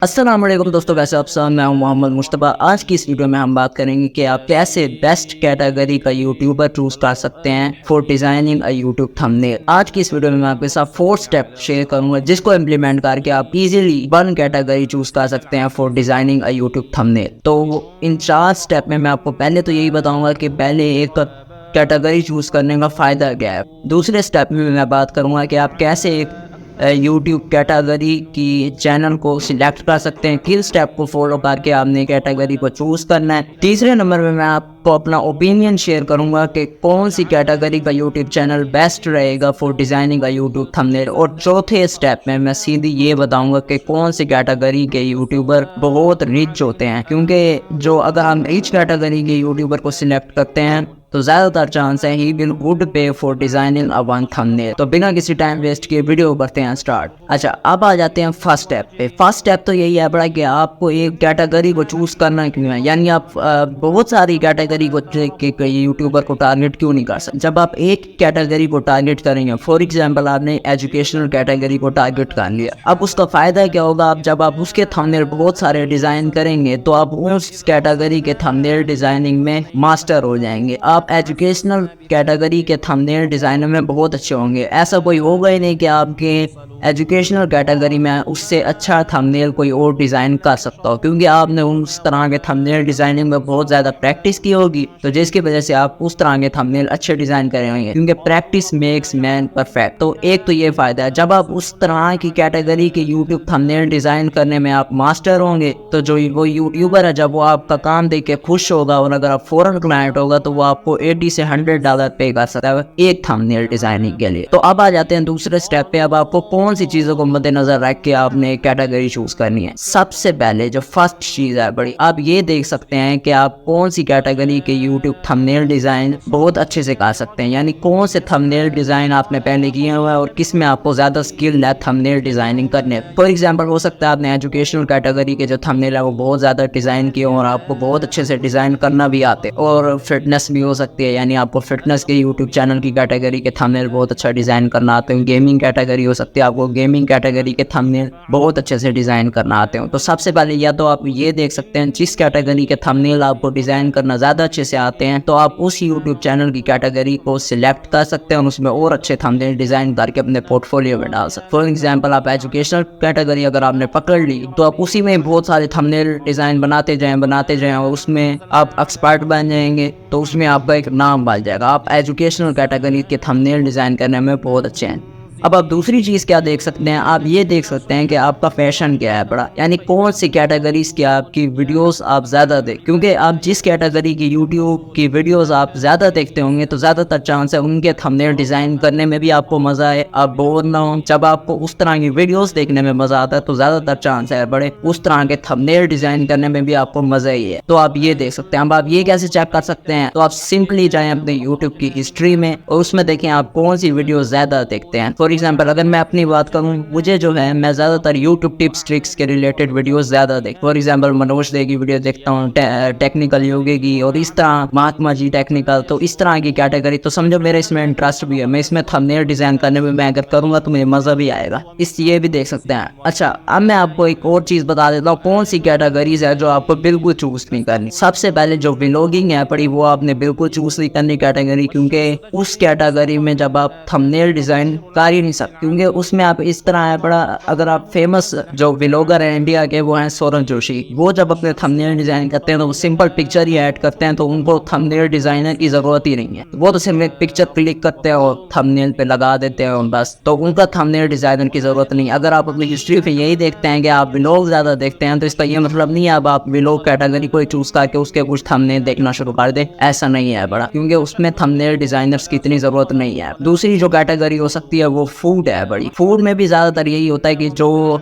अस्सलाम वालेकुम दोस्तों, कैसे आप सब। मैं हूं मोहम्मद मुश्तबा। आज की इस वीडियो में हम बात करेंगे कि आप कैसे बेस्ट कैटेगरी का यूट्यूबर चूज कर सकते हैं for designing a YouTube thumbnail. आज की इस वीडियो में मैं आपके साथ 4 स्टेप शेयर करूंगा जिसको इम्प्लीमेंट करके आप इजीली 1 कैटेगरी चूज कर सकते हैं for designing a YouTube thumbnail. तो इन 4 स्टेप में मैं आपको पहले तो यही बताऊंगा कि पहले एक कैटेगरी चूज करने का फायदा क्या है। दूसरे स्टेप में मैं बात करूंगा कि आप कैसे एक यूट्यूब कैटेगरी की चैनल को सिलेक्ट कर सकते हैं, किस स्टेप को फॉलो करके आपने कैटेगरी को चूज करना है। तीसरे नंबर में मैं आपको अपना ओपिनियन शेयर करूंगा कि कौन सी कैटेगरी का यूट्यूब चैनल बेस्ट रहेगा फॉर डिजाइनिंग का यूट्यूब थंबनेल। और चौथे स्टेप में मैं सीधी ये बताऊंगा कि कौन सी कैटेगरी के यूट्यूबर बहुत रिच होते हैं, क्योंकि जो अगर हम रिच कैटेगरी के यूट्यूबर को सिलेक्ट करते हैं तो ज्यादातर चांस है ही विल वुड पे for designing a one thumbnail. तो बिना किसी टाइम वेस्ट किए वीडियो करते हैं स्टार्ट। अच्छा, अब आ जाते हैं फर्स्ट स्टेप पे। फर्स्ट स्टेप तो यही है बड़ा कि आपको एक कैटेगरी को चूज करना क्यों है, यानी आप बहुत सारी कैटेगरी को यूट्यूबर को टारगेट क्यों नहीं कर सकते। जब आप एक कैटेगरी को टारगेट करेंगे, फॉर एग्जाम्पल आपने एजुकेशनल कैटेगरी को टारगेट कर लिया, अब उसका फायदा क्या होगा, आप जब आप उसके थंबनेल बहुत सारे डिजाइन करेंगे तो आप उस कैटेगरी के थंबनेल डिजाइनिंग में मास्टर हो जाएंगे। आप एजुकेशनल कैटेगरी के थंबनेल डिजाइनर में बहुत अच्छे होंगे। ऐसा कोई होगा ही नहीं कि आपके एजुकेशनल कैटेगरी में उससे अच्छा थंबनेल कोई और डिज़ाइन कर सकता हो, क्योंकि आपने उस तरह के थंबनेल डिज़ाइनिंग में बहुत ज़्यादा प्रैक्टिस की होगी, तो जिसकी वजह से आप उस तरह के थंबनेल अच्छे डिज़ाइन करे होंगे, क्योंकि प्रैक्टिस मेक्स मैन परफेक्ट। तो एक तो ये फ़ायदा है, जब आप उस तरह की कैटेगरी के यूट्यूब थंबनेल डिज़ाइन करने में आप मास्टर होंगे तो जो वो यूट्यूबर है, जब वो आपका काम देख के खुश होगा और अगर आप फॉरेन क्लाइंट होगा तो वो आपको $80 से $100 पे कर सकता है एक थंबनेल डिज़ाइनिंग के लिए। तो अब आ जाते हैं दूसरे स्टेप पे। अब आपको कौन सी चीजों को मद्देनजर रख के आपने कैटेगरी चूज करनी है। सबसे पहले जो फर्स्ट चीज है बड़ी, आप ये देख सकते हैं कि आप कौन सी कैटेगरी के यूट्यूब थंबनेल डिजाइन बहुत अच्छे से कर सकते हैं, यानी कौन से थंबनेल डिजाइन आपने पहले किए हुआ है और किस में आपको ज्यादा स्किल है थंबनेल डिजाइनिंग करने। फॉर एग्जांपल हो सकता है आपने एजुकेशनल कैटेगरी के जो थंबनेल है वो बहुत ज्यादा डिजाइन किए और आपको बहुत अच्छे से डिजाइन करना भी आते, और फिटनेस भी हो सकती है, यानी आपको फिटनेस के यूट्यूब चैनल की कैटेगरी के थंबनेल बहुत अच्छा डिजाइन करना आते हैं। गेमिंग कैटेगरी हो सकती है, आपको गेमिंग कैटेगरी के थंबनेल बहुत अच्छे से डिजाइन करना आते हो। तो सबसे पहले या तो आप ये देख सकते हैं जिस कैटेगरी के थंबनेल आपको डिजाइन करना ज्यादा अच्छे से आते हैं तो आप उस यूट्यूब चैनल की कैटेगरी को सिलेक्ट कर सकते हैं और उसमें और अच्छे थंबनेल डिजाइन करके अपने पोर्टफोलियो में डाल सकते हैं। फॉर एग्जांपल आप एजुकेशनल कैटेगरी अगर आपने पकड़ ली तो आप उसी में बहुत सारे थंबनेल डिजाइन बनाते जाएं और उसमें आप एक्सपर्ट बन जाएंगे, तो उसमें आपका एक नाम बन जाएगा। आप एजुकेशनल कैटेगरी के थंबनेल डिजाइन करने में बहुत अच्छे हैं। अब आप दूसरी चीज़ क्या देख सकते हैं, आप ये देख सकते हैं कि आपका फैशन क्या है बड़ा, यानी कौन सी कैटेगरीज की आपकी वीडियोस आप ज़्यादा देख, क्योंकि आप जिस कैटेगरी की यूट्यूब की वीडियोस आप ज़्यादा देखते होंगे तो ज़्यादातर चांस है उनके थंबनेल डिज़ाइन करने में भी आपको मज़ा आए, आप बोर ना हो। जब आपको उस तरह की वीडियोस देखने में मज़ा आता है तो ज़्यादातर चांस है बड़े उस तरह के थंबनेल डिज़ाइन करने में भी आपको मज़ा ही है। तो आप ये देख सकते हैं। अब आप ये कैसे चेक कर सकते हैं, तो आप सिंपली जाएँ अपने यूट्यूब की हिस्ट्री में और उसमें देखें आप कौन सी वीडियो ज़्यादा देखते हैं। फॉर एग्जाम्पल अगर मैं अपनी बात करूं, मुझे जो है मैं ज़्यादातर यूट्यूब टिप्स ट्रिक्स के रिलेटेड वीडियोस ज़्यादा देख, फॉर एग्जाम्पल मनोज दे की वीडियो देखता हूँ, टेक्निकल योगी की, और इस तरह महात्मा जी टेक्निकल, तो इस तरह की कैटेगरी। तो समझो मेरा इसमें इंटरेस्ट भी है, मैं इसमें थंबनेल डिज़ाइन करने में मैं अगर करूँगा तो मुझे मज़ा भी आएगा। इस ये भी देख सकते हैं। अच्छा, अब मैं आपको एक और चीज़ बता देता हूँ कौन सी कैटेगरीज है जो आपको बिल्कुल चूज नहीं करनी। सबसे पहले जो व्लॉगिंग है पड़ी, वो आपने बिल्कुल चूज नहीं करनी कैटेगरी, क्योंकि उस कैटेगरी में जब आप थंबनेल डिज़ाइन कर ही नहीं सकते, क्योंकि उसमें आप इस तरह है बड़ा, अगर आप फेमस जो व्लॉगर हैं इंडिया के वो हैं सौरभ जोशी, वो जब अपने थंबनेल डिजाइन करते हैं तो वो सिंपल पिक्चर ही ऐड करते हैं, तो उनको थंबनेल डिजाइनर की जरूरत ही नहीं है। वो तो सिर्फ एक पिक्चर क्लिक करते हैं और थंबनेल पे लगा देते हैं और बस, तो उनका थंबनेल डिजाइनर की जरूरत नहीं। अगर आप अपनी हिस्ट्री पे यही देखते हैं कि आप व्लॉग ज्यादा देखते हैं तो इसका ये मतलब नहीं है अब आप व्लॉग कैटेगरी को चूज करके उसके कुछ थंबनेल देखना शुरू कर दें, ऐसा नहीं है बड़ा, क्योंकि उसमें थंबनेल डिजाइनर्स की इतनी जरूरत नहीं है। दूसरी जो कैटेगरी हो सकती है वो फूड है बड़ी। फूड में भी ज़्यादातर यही होता है कि जो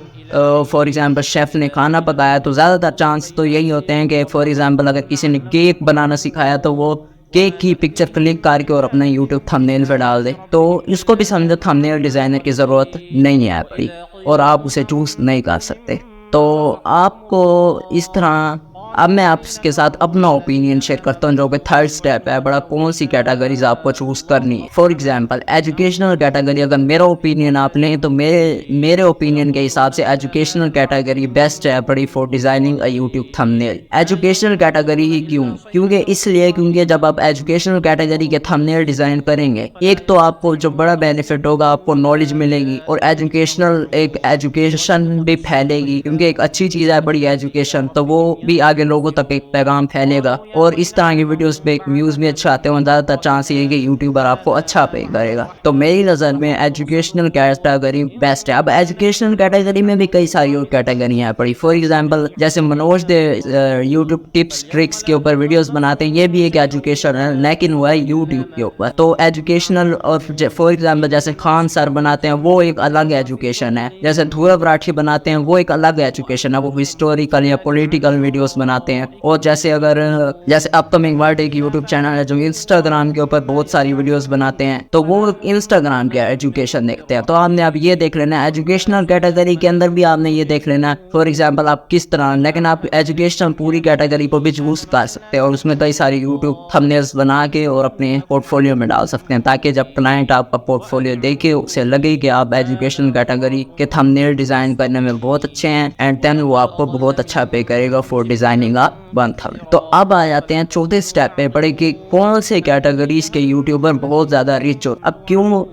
फॉर एग्जांपल शेफ़ ने खाना पकाया तो ज़्यादातर चांस तो यही होते हैं कि फॉर एग्जांपल अगर किसी ने केक बनाना सिखाया तो वो केक की पिक्चर क्लिक करके और अपना यूट्यूब थंबनेल पे डाल दे, तो इसको भी समझो थंबनेल डिज़ाइनर की ज़रूरत नहीं है आपकी और आप उसे चूज़ नहीं कर सकते। तो आपको इस तरह अब मैं आपके साथ अपना ओपिनियन शेयर करता हूँ, जो कि थर्ड स्टेप है बड़ा, कौन सी कैटेगरीज आपको चूज करनी है। फॉर एग्जांपल एजुकेशनल कैटेगरी, अगर मेरा ओपिनियन आप लें तो मेरे ओपिनियन के हिसाब से एजुकेशनल कैटेगरी बेस्ट है बड़ी for designing a YouTube thumbnail. Educational category ही क्यों? क्योंकि जब आप एजुकेशनल कैटेगरी के थंबनेल डिजाइन करेंगे, एक तो आपको जो बड़ा बेनिफिट होगा, आपको नॉलेज मिलेगी और एजुकेशन भी फैलेगी, क्योंकि एक अच्छी चीज है बड़ी एजुकेशन, तो वो भी आगे लोगों तक एक पैगाम फैलेगा। और इस तरह की वीडियोस पे व्यूज भी अच्छा आते हैं, ज्यादातर चांस ये है कि यूट्यूबर आपको अच्छा पे करेगा। तो मेरी नजर में एजुकेशनल कैटेगरी बेस्ट है। अब एजुकेशनल कैटेगरी में भी कई सारी और कैटेगरी है पड़ी। फॉर एग्जाम्पल जैसे मनोज दे यूट्यूब टिप्स ट्रिक्स के ऊपर वीडियोस बनाते हैं, ये भी एक एजुकेशन है, लेकिन वो है यूट्यूब के ऊपर। तो एजुकेशनल, और फॉर एग्जाम्पल जैसे खान सर बनाते हैं, वो एक अलग एजुकेशन है। जैसे ध्रुव राठी बनाते हैं, वो एक अलग एजुकेशन है, वो हिस्टोरिकल या पॉलिटिकल वीडियोस बनाते हैं। और जैसे अपकमिंग वर्ल्ड एक यूट्यूब चैनल है जो इंस्टाग्राम के ऊपर बहुत सारी वीडियोस बनाते हैं, तो वो इंस्टाग्राम के एजुकेशन देखते हैं। तो आपने अब ये देख लेना है एजुकेशनल कैटेगरी के अंदर भी आपने ये देख लेना है फॉर एग्जाम्पल आप किस तरह, लेकिन आप एजुकेशनल पूरी कैटेगरी को भी चूज कर सकते हैं और उसमें कई सारी यूट्यूब थंबनेल्स बना के और अपने पोर्टफोलियो में डाल सकते हैं, ताकि जब क्लाइंट आपका पोर्टफोलियो देखे उसे लगे कि आप एजुकेशनल कैटेगरी के थंबनेल डिजाइन करने में बहुत अच्छे हैं, एंड देन वो आपको बहुत अच्छा पे करेगा for designing a one thumbnail. तो अब आ जाते हैं चौथे स्टेप पे बड़े कि कौन से कैटेगरीज के यूट्यूबर बहुत ज्यादा रिच हो।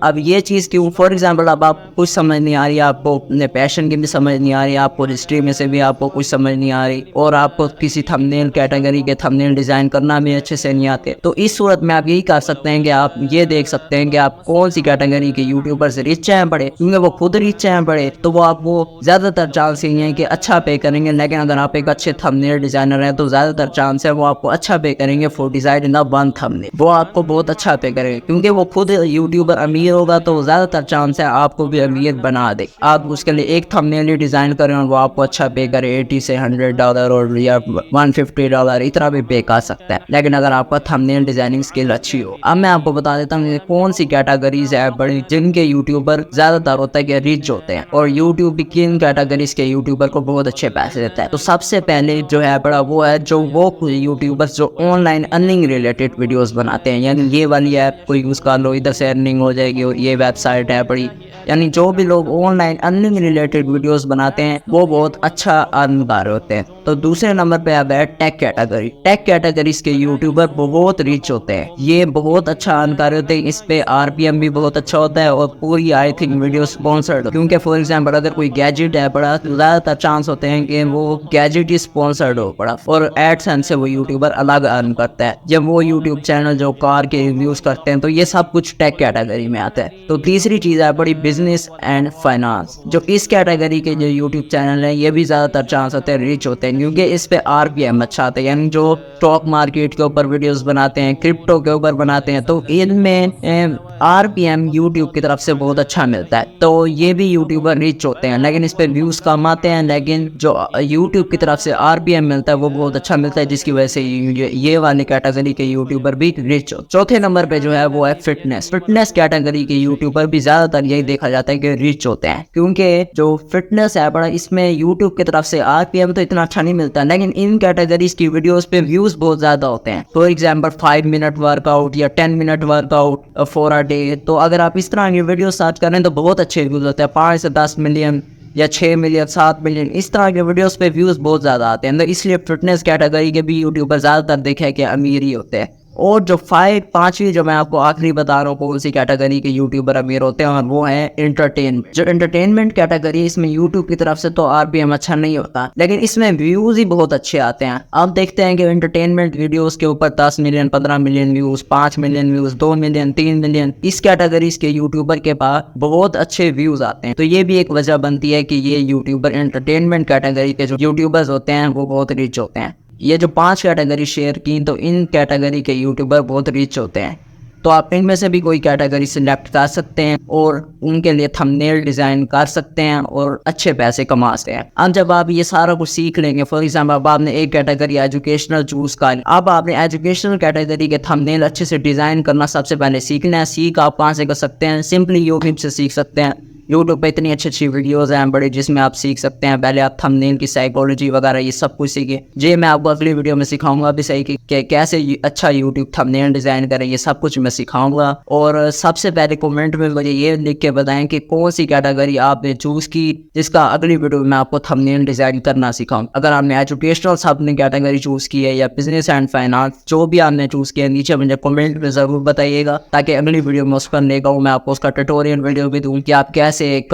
अब ये चीज क्यों? फॉर एग्जाम्पल अब आप कुछ समझ नहीं आ रही, आपको अपने पैशन की भी समझ नहीं आ रही, आपको हिस्ट्री में से भी आपको कुछ समझ नहीं आ रही, और आपको किसी थंबनेल कैटेगरी के थंबनेल डिजाइन करना भी अच्छे से नहीं आते, तो इस सूरत में आप यही कर सकते हैं कि आप ये देख सकते हैं कि आप कौन सी कैटेगरी के यूट्यूबर से रिच हैं बड़े, क्योंकि वो खुद रिच हैं बड़े, तो वो आपको ज्यादातर चांस ये है कि अच्छा पे करेंगे। लेकिन अगर आप एक अच्छे थंबनेल डिजाइनर हैं तो ज्यादातर चांस है वो आपको अच्छा पे करेंगे for design in one thumbnail, वो आपको बहुत अच्छा पे करेंगे, क्योंकि वो खुद यूट्यूबर अमीर होगा तो ज्यादातर चांस है आपको भी अमीर बना दे। आप उसके लिए एक थंबनेल ही डिजाइन करें और वो आपको अच्छा पे करे, $80 से $100 और या $150 इतना भी पे कर सकता है, लेकिन अगर आपका थंबनेल डिजाइनिंग स्किल अच्छी हो। अब मैं आपको बता देता हूँ कौन सी कैटेगरीज है बड़ी जिनके यूट्यूबर ज्यादातर होता है कि रिच होते हैं, और यूट्यूब भी किन कैटेगरीज के यूट्यूबर को बहुत अच्छे पैसे देता है। तो सबसे पहले जो है बड़ा वो है जो वो यूट्यूबर्स जो ऑनलाइन अर्निंग रिलेटेड वीडियोस बनाते हैं, यानी ये वाली ऐप को यूज कर लो, इधर से अर्निंग हो जाएगी, और ये वेबसाइट है बड़ी, यानी जो भी लोग ऑनलाइन अर्निंग रिलेटेड वीडियोस बनाते हैं वो बहुत अच्छा अर्नदार होते हैं। तो दूसरे नंबर पे आता है टेक कैटेगरी। टेक कैटेगरीज के यूट्यूबर बहुत रिच होते हैं, ये बहुत अच्छा अर्नदार होते हैं, इस पे आरपीएम भी बहुत अच्छा होता है, और पूरी आई थिंक वीडियो स्पॉन्सर्ड, क्योंकि फॉर एग्जाम्पल अगर कोई गैजेट है बड़ा तो ज्यादातर चांस होते हैं कि वो गैजेट ही स्पॉन्सर्ड हो बड़ा, और एडसेंस से वो यूट्यूबर अलग अर्न करता है। जब वो यूट्यूब चैनल जो कार के रिव्यूज करते हैं, तो ये सब कुछ टेक कैटेगरी में आता है। तो तीसरी चीज है बड़ी बिजनेस एंड फाइनेंस, जो इस कैटेगरी के जो यूट्यूब चैनल है ये भी ज्यादातर चांस होते हैं रिच होते हैं, क्योंकि इस पे आरपीएम अच्छा आता है, यानी जो स्टॉक मार्केट के ऊपर वीडियोस बनाते हैं, क्रिप्टो के ऊपर बनाते हैं, तो इनमें आरपीएम यूट्यूब की तरफ से बहुत अच्छा मिलता है, तो ये भी यूट्यूबर रिच होते हैं, लेकिन इस पे व्यूज कम आते हैं, लेकिन जो यूट्यूब की तरफ से आरपीएम मिलता है वो बहुत अच्छा मिलता है, जिसकी वजह से ये वाली कैटेगरी के यूट्यूबर भी रिच हो। चौथे नंबर पे जो है वो है फिटनेस कैटेगरी के यूट्यूबर भी ज्यादातर यही देखा जाता है कि रिच होते हैं, क्योंकि जो फिटनेस है बड़ा इसमें यूट्यूब की तरफ से आरपीएम तो इतना अच्छा नहीं मिलता, लेकिन इन कैटेगरीज की वीडियोस पे व्यूज बहुत ज्यादा होते हैं। फॉर एग्जांपल 5 मिनट वर्कआउट या 10 minute workout for a day, तो अगर आप इस तरह की वीडियो सर्च करें तो बहुत अच्छे व्यूज होते हैं, 5 से 10 मिलियन या 6 मिलियन 7 मिलियन इस तरह के वीडियोस पे व्यूज बहुत ज्यादा आते हैं। तो इसलिए फिटनेस कैटेगरी के भी यूट्यूबर ज्यादातर देखे कि अमीर ही होते हैं। और जो पांचवी जो मैं आपको आखिरी बता रहा हूँ कौन सी कैटेगरी के यूट्यूबर अमीर होते हैं, और वो है एंटरटेनमेंट। जो एंटरटेनमेंट कैटेगरी है इसमें यूट्यूब की तरफ से तो आरपीएम अच्छा नहीं होता, लेकिन इसमें व्यूज ही बहुत अच्छे आते हैं। आप देखते हैं कि एंटरटेनमेंट वीडियोस के ऊपर 10 million 15 million views, 5 million views, 2 million 3 million इस कैटेगरीज के यूट्यूबर के पास बहुत अच्छे व्यूज आते हैं। तो ये भी एक वजह बनती है कि ये यूट्यूबर एंटरटेनमेंट कैटेगरी के जो यूट्यूबर्स होते हैं वो बहुत रिच होते हैं। ये जो 5 कैटेगरी शेयर की, तो इन कैटेगरी के यूट्यूबर बहुत रिच होते हैं। तो आप इनमें से भी कोई कैटेगरी सिलेक्ट कर सकते हैं और उनके लिए थंबनेल डिजाइन कर सकते हैं और अच्छे पैसे कमा सकते हैं। अब जब आप ये सारा कुछ सीख लेंगे, फॉर एग्जाम्पल अब आपने एक कैटेगरी एजुकेशनल चूज कर, अब आपने एजुकेशनल कैटेगरी के थंबनेल अच्छे से डिजाइन करना सबसे पहले सीखना है। सीख आप कहाँ से कर सकते हैं? सिंपली यूट्यूब से सीख सकते हैं। यूट्यूब पे इतनी अच्छी अच्छी वीडियोस हैं बड़े, जिसमें आप सीख सकते हैं। पहले आप थंबनेल की साइकोलॉजी वगैरह ये सब कुछ सीखे। जी मैं आपको अगली वीडियो में सिखाऊंगा भी सही कि कैसे अच्छा यूट्यूब थंबनेल डिज़ाइन करें, ये सब कुछ मैं सिखाऊंगा। और सबसे पहले कमेंट में मुझे ये लिख के बताएं कि कौन सी कैटेगरी आपने चूज़ की, जिसका अगली वीडियो में मैं आपको थंबनेल डिज़ाइन करना सिखाऊँ। अगर आपने एजुकेशनल आपने कैटेगरी चूज़ की है या बिजनेस एंड फाइनेंस, जो भी आपने चूज़ किया नीचे मुझे कमेंट में ज़रूर बताइएगा, ताकि अगली वीडियो में उस पर लेकर मैं आपको उसका ट्यूटोरियल वीडियो भी दूँ कि आप कैसे एक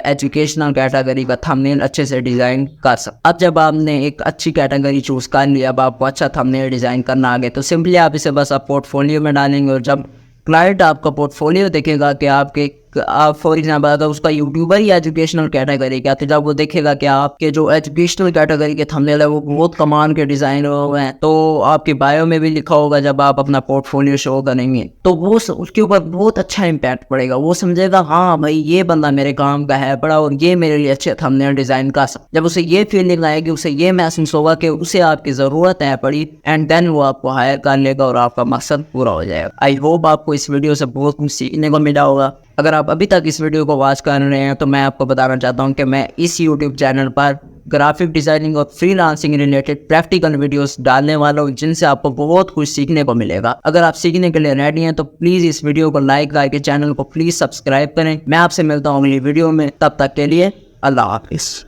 एजुकेशनल कैटेगरी का थंबनेल अच्छे से डिज़ाइन कर सकते। अब जब आपने एक अच्छी कैटेगरी चूज़ कर लिया, अब आपको अच्छा थंबनेल डिज़ाइन करना आ गया, तो सिंपली आप इसे बस आप पोर्टफोलियो में डालेंगे। और जब क्लाइंट आपका पोर्टफोलियो देखेगा कि आपके आप फॉर एग्जाम्पल अगर उसका यूट्यूबर या एजुकेशनल कैटेगरी का, तो जब वो देखेगा कि आपके जो एजुकेशनल कैटेगरी के थंबनेल है वो बहुत कमाल के डिज़ाइन हुए हैं, तो आपके बायो में भी लिखा होगा जब आप अपना पोर्टफोलियो शो करेंगे, तो वो उसके ऊपर बहुत अच्छा इम्पैक्ट पड़ेगा। वो समझेगा हाँ भाई ये बंदा मेरे काम का है बड़ा, और ये मेरे लिए अच्छे थंबनेल डिज़ाइन कर सकता। जब उसे ये फीलिंग आएगी, उसे ये महसूस होगा कि उसे आपकी ज़रूरत है पड़ी, एंड देन वो आपको हायर कर लेगा और आपका मकसद पूरा हो जाएगा। आई होप आपको इस वीडियो से बहुत कुछ सीखने को मिला होगा। अगर आप अभी तक इस वीडियो को वॉच कर रहे हैं तो मैं आपको बताना चाहता हूं कि मैं इस YouTube चैनल पर ग्राफिक डिज़ाइनिंग और फ्रीलांसिंग रिलेटेड प्रैक्टिकल वीडियोस डालने वाला हूं, जिनसे आपको बहुत कुछ सीखने को मिलेगा। अगर आप सीखने के लिए रेडी हैं तो प्लीज़ इस वीडियो को लाइक करके चैनल को प्लीज़ सब्सक्राइब करें। मैं आपसे मिलता हूँ अगली वीडियो में, तब तक के लिए अल्लाह हाफिज़।